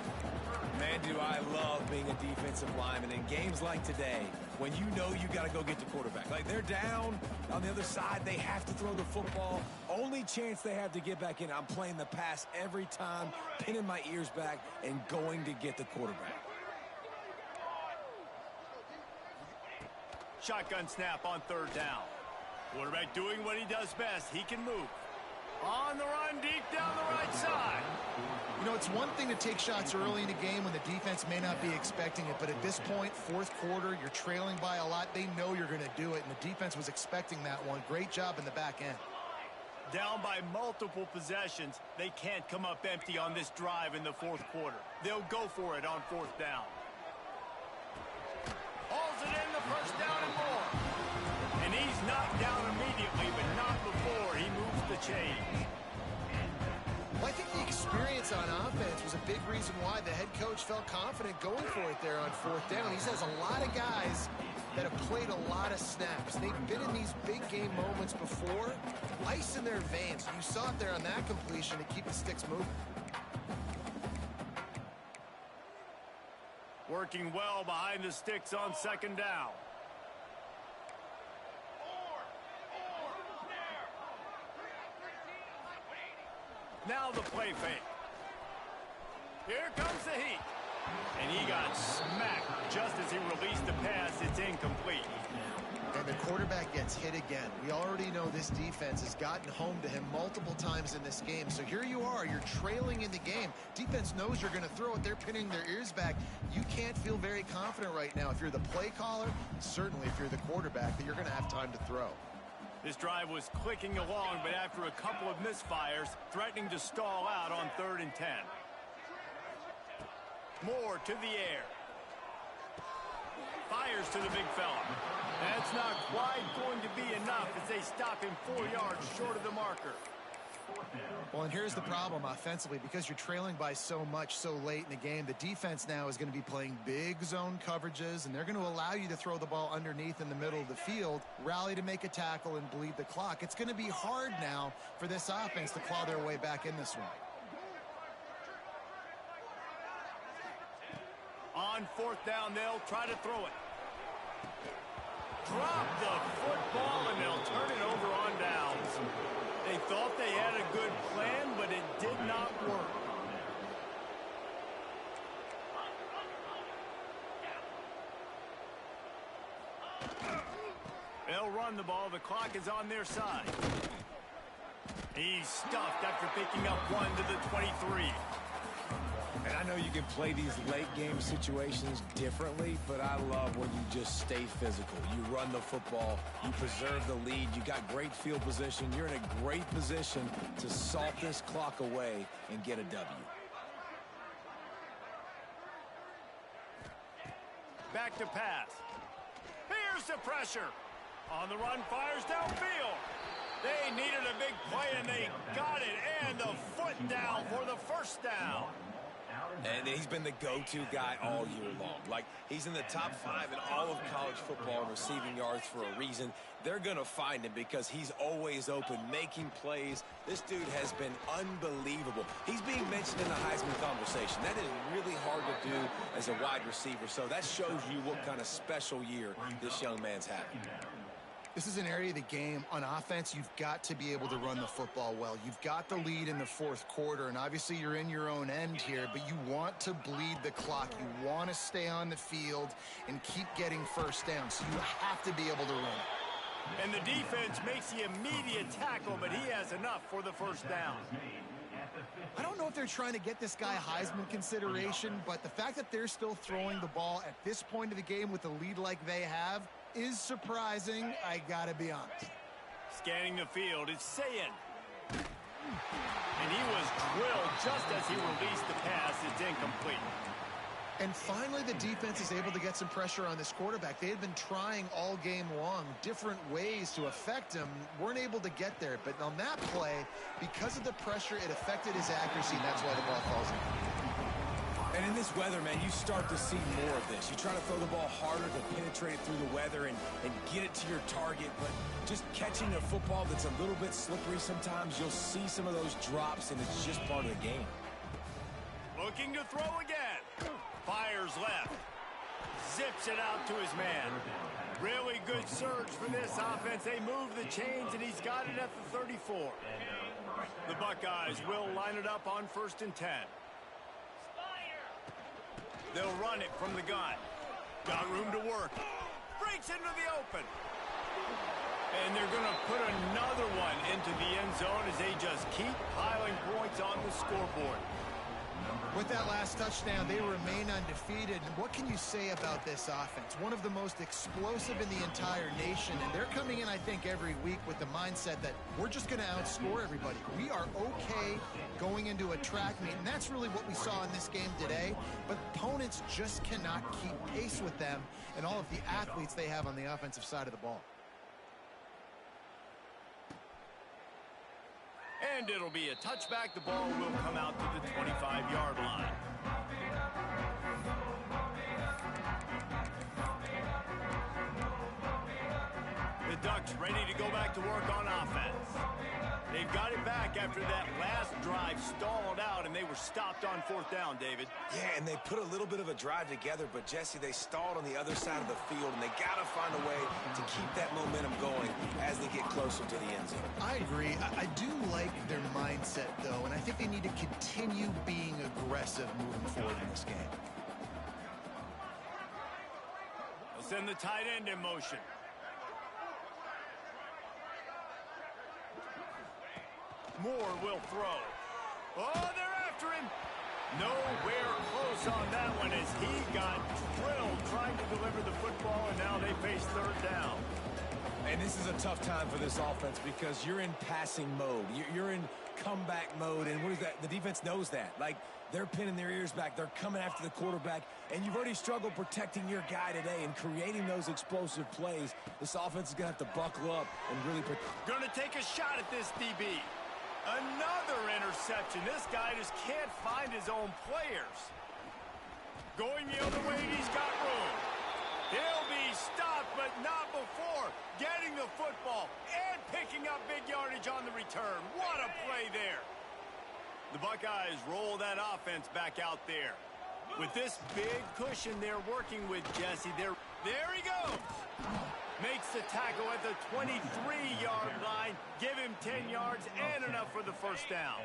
Man, do I love being a defensive lineman in games like today when you know you got to go get the quarterback. Like, they're down on the other side. They have to throw the football. Only chance they have to get back in, I'm playing the pass every time, pinning my ears back, and going to get the quarterback. Shotgun snap on third down. Quarterback doing what he does best. He can move. On the run, deep down the right side. You know, it's one thing to take shots early in the game when the defense may not be expecting it, but at this point, fourth quarter, you're trailing by a lot. They know you're going to do it, and the defense was expecting that one. Great job in the back end. Down by multiple possessions, they can't come up empty on this drive in the fourth quarter. They'll go for it on fourth down. Hauls it in, the first down and more. And he's knocked down immediately, but not before he moves the chains. Well, I think the experience on offense was a big reason why the head coach felt confident going for it there on fourth down. He says a lot of guys that have played a lot of snaps. They've been in these big game moments before. Ice in their veins. You saw it there on that completion to keep the sticks moving. Working well behind the sticks on second down. Now the play fake. Here comes the heat. And he got smacked just as he released the pass. It's incomplete. And the quarterback gets hit again. We already know this defense has gotten home to him multiple times in this game. So here you are. You're trailing in the game. Defense knows you're going to throw it. They're pinning their ears back. You can't feel very confident right now if you're the play caller, certainly if you're the quarterback, that you're going to have time to throw. This drive was clicking along, but after a couple of misfires, threatening to stall out on 3rd and 10. Moore to the air. Fires to the big fella. That's not quite going to be enough as they stop him 4 yards short of the marker. Well, and here's the problem offensively. Because you're trailing by so much so late in the game, the defense now is going to be playing big zone coverages, and they're going to allow you to throw the ball underneath in the middle of the field, rally to make a tackle, and bleed the clock. It's going to be hard now for this offense to claw their way back in this one. On 4th down, they'll try to throw it. Drop the football, and they'll turn it over on downs. They thought they had a good plan, but it did not work. They'll run the ball. The clock is on their side. He's stuffed after picking up one to the 23. And I know you can play these late-game situations differently, but I love when you just stay physical. You run the football, you preserve the lead, you got great field position. You're in a great position to salt this clock away and get a W. Back to pass. Here's the pressure. On the run, fires downfield. They needed a big play, and they got it. And the foot down for the first down. And he's been the go-to guy all year long. Like, he's in the top 5 in all of college football in receiving yards for a reason. They're going to find him because he's always open, making plays. This dude has been unbelievable. He's being mentioned in the Heisman conversation. That is really hard to do as a wide receiver. So that shows you what kind of special year this young man's having. This is an area of the game. On offense, you've got to be able to run the football well. You've got the lead in the fourth quarter, and obviously you're in your own end here, but you want to bleed the clock. You want to stay on the field and keep getting first down, so you have to be able to run it. And the defense makes the immediate tackle, but he has enough for the first down. I don't know if they're trying to get this guy Heisman consideration, but the fact that they're still throwing the ball at this point of the game with a lead like they have is surprising, I gotta be honest. Scanning the field, it's Sayin. And he was drilled just as he released the pass. It's incomplete. And finally, the defense is able to get some pressure on this quarterback. They had been trying all game long different ways to affect him, weren't able to get there. But on that play, because of the pressure, it affected his accuracy, and that's why the ball falls in. And in this weather, man, you start to see more of this. You try to throw the ball harder to penetrate it through the weather and get it to your target, but just catching a football that's a little bit slippery sometimes, you'll see some of those drops, and it's just part of the game. Looking to throw again. Fires left. Zips it out to his man. Really good surge for this offense. They move the chains, and he's got it at the 34. The Buckeyes will line it up on 1st and 10. They'll run it from the gun. Got room to work. Breaks into the open. And they're going to put another one into the end zone as they just keep piling points on the scoreboard. With that last touchdown, they remain undefeated. And what can you say about this offense? One of the most explosive in the entire nation. And they're coming in, I think, every week with the mindset that we're just going to outscore everybody. We are okay going into a track meet. And that's really what we saw in this game today. But opponents just cannot keep pace with them and all of the athletes they have on the offensive side of the ball. And it'll be a touchback. The ball will come out to the 25-yard line. The Ducks ready to go back to work on offense. They've got it back after that last drive stalled out, and they were stopped on 4th down, David. Yeah, and they put a little bit of a drive together, but, Jesse, they stalled on the other side of the field, and they got to find a way to keep that momentum going as they get closer to the end zone. I agree. I do like their mindset, though, and I think they need to continue being aggressive moving forward in this game. They'll send the tight end in motion. Moore will throw. Oh, they're after him. Nowhere close on that one as he got drilled trying to deliver the football, and now they face 3rd down. And this is a tough time for this offense because you're in passing mode. You're in comeback mode, and what is that? The defense knows that. Like, they're pinning their ears back. They're coming after the quarterback, and you've already struggled protecting your guy today and creating those explosive plays. This offense is going to have to buckle up and really Going to take a shot at this DB. Another interception. This guy just can't find his own players. Going the other way, he's got room. He'll be stopped, but not before getting the football and picking up big yardage on the return. What a play there. The Buckeyes roll that offense back out there. With this big cushion they're working with, Jesse, there he goes. Makes the tackle at the 23-yard line. Give him 10 yards and enough for the first down.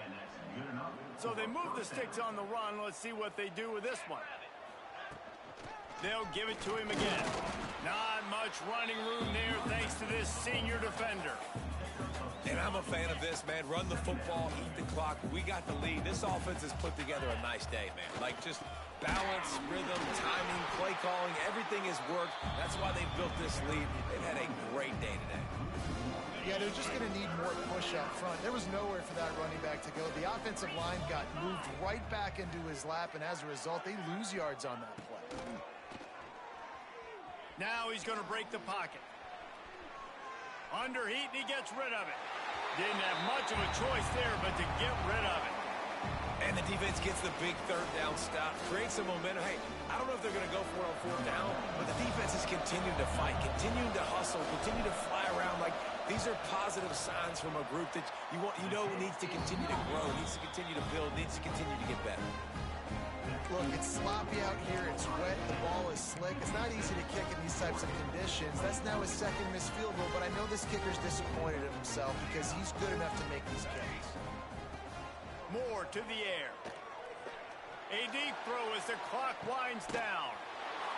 So they move the sticks on the run. Let's see what they do with this one. They'll give it to him again. Not much running room there thanks to this senior defender. And I'm a fan of this, man. Run the football, eat the clock. We got the lead. This offense has put together a nice day, man. Like, just balance, rhythm, timing, play calling, everything has worked. That's why they've built this lead. They've had a great day today. Yeah, they're just going to need more push up front. There was nowhere for that running back to go. The offensive line got moved right back into his lap, and as a result, they lose yards on that play. Now he's going to break the pocket. Under heat, and he gets rid of it. Didn't have much of a choice there, but to get rid of it. And the defense gets the big third down stop, creates some momentum. Hey, I don't know if they're going to go for it on fourth down, but the defense is continuing to fight, continuing to hustle, continue to fly around. Like, these are positive signs from a group that you know needs to continue to grow, needs to continue to build, needs to continue to get better. Look, it's sloppy out here. It's wet. The ball is slick. It's not easy to kick in these types of conditions. That's now his second missed field goal, but I know this kicker's disappointed in himself because he's good enough to make these kicks. Moore to the air. A deep throw as the clock winds down.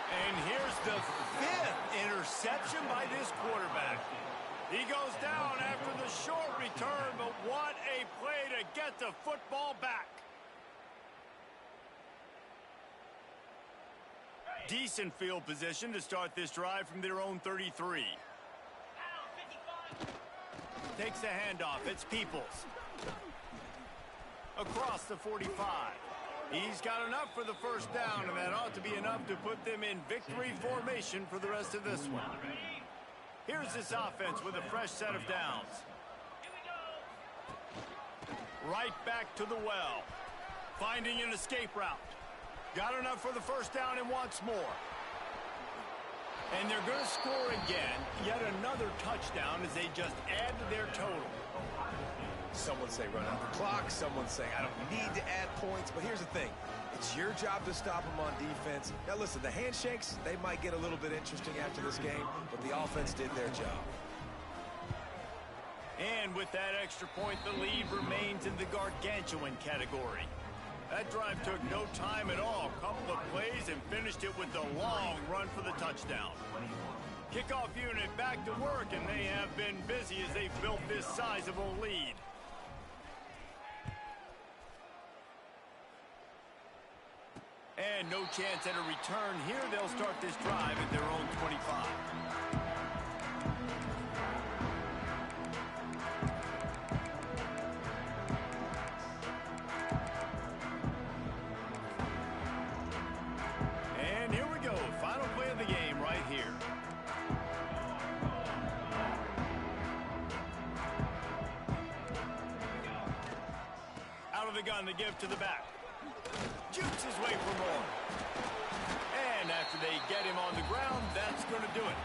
And here's the 5th interception by this quarterback. He goes down after the short return, but what a play to get the football back. Decent field position to start this drive from their own 33. Takes the handoff. It's Peoples. Across the 45. He's got enough for the first down, and that ought to be enough to put them in victory formation for the rest of this one. Here's this offense with a fresh set of downs. Right back to the well. Finding an escape route. Got enough for the first down and wants more. And they're going to score again. Yet another touchdown as they just add to their total. Someone say run out the clock. Someone say I don't need to add points. But here's the thing. It's your job to stop them on defense. Now, listen, the handshakes, they might get a little bit interesting after this game, but the offense did their job. And with that extra point, the lead remains in the gargantuan category. That drive took no time at all. Couple of plays and finished it with the long run for the touchdown. Kickoff unit back to work, and they have been busy as they've built this sizable lead. And no chance at a return here. They'll start this drive at their own 25. And here we go. Final play of the game right here. Out of the gun, the give to the back. Jukes his way for more. And after they get him on the ground, that's going to do it.